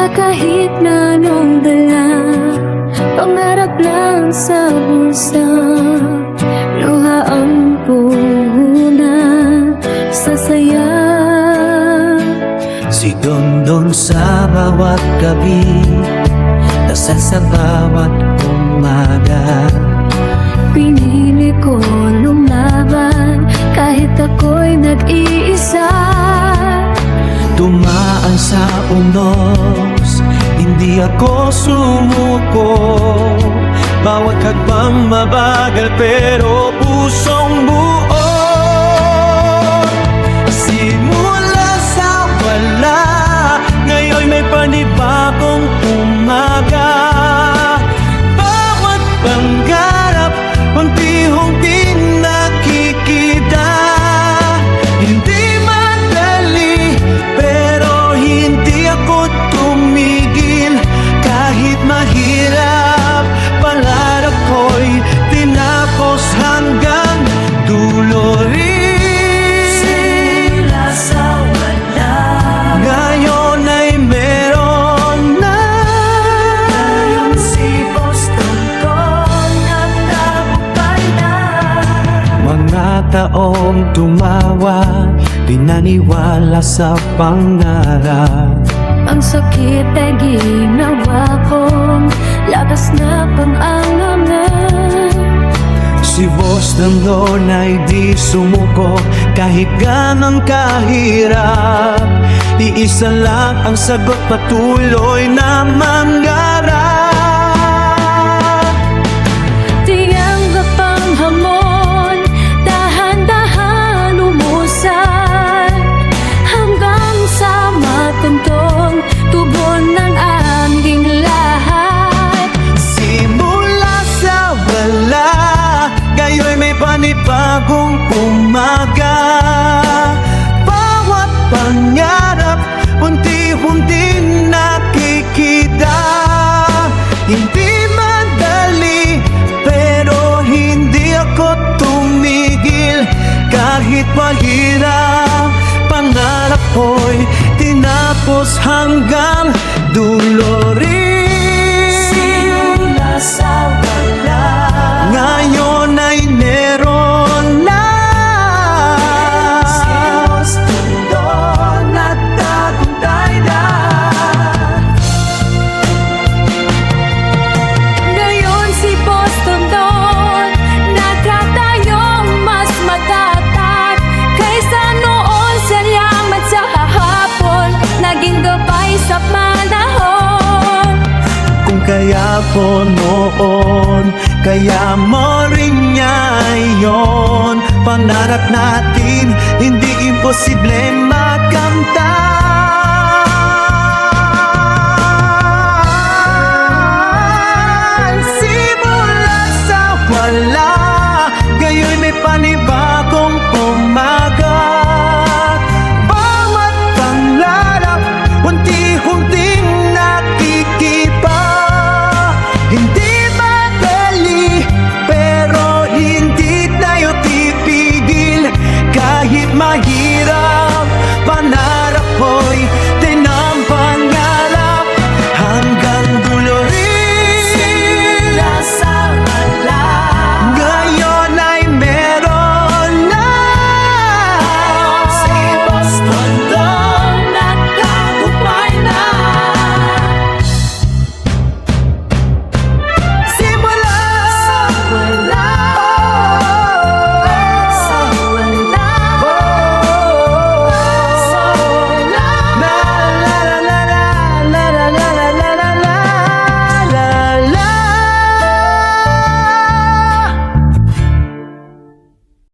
na kahit na anong dala, pangarap lang sa bulsa. Luha ang puhunan sa saya. Sigundon sa bawat gabi, dasal sa bawat umaga. Pinili ko lumaban kahit ako'y nag-iisa. Tumaan sa unos, hindi ako sumuko. Bawat hakbang mabagal pero pusong buo. Simula sa wala, ngayon may panibagong umaga. Bawat pangarap, unti-unting nakikita. Hindi madali, pero hindi ako tumigil. Kahit mahirap, pangarap ko'y tinapos hanggang dulo rin. Simula sa wala, Ngayon ay meron na. ngayong si Boston ko nagtagumpay na. Mga taong tumawa, di naniwala sa pangarap. Ang sakit ay ginawa kong lakas na pang-angangan. Si Boston noon ay di sumuko kahit ganang kahirap. Iisa lang ang sagot, patuloy na mangarap. Tiyanggap ang hamon, dahan-dahan umusan, hanggang sa matuntong tubon ng aming lahat. Simula sa wala, ngayon may panibagong umaga. Bawat pangarap, unti-unti nakikita. Hindi madali, pero hindi ako tumigil. Kahit mahirap, pangarap ko'y tinapos hanggang dulo rin. Simula sa wala, Ngayon ay meron na. si Boston doon nagtagumpay na. Ngayon si Boston doon nagkatayong mas matatag kaysa noon. Salamat sa hapon, naging gabay sa panahon. Kung kaya po noon, kaya mo rin ngayon. Pangarap natin, hindi imposible makamtan.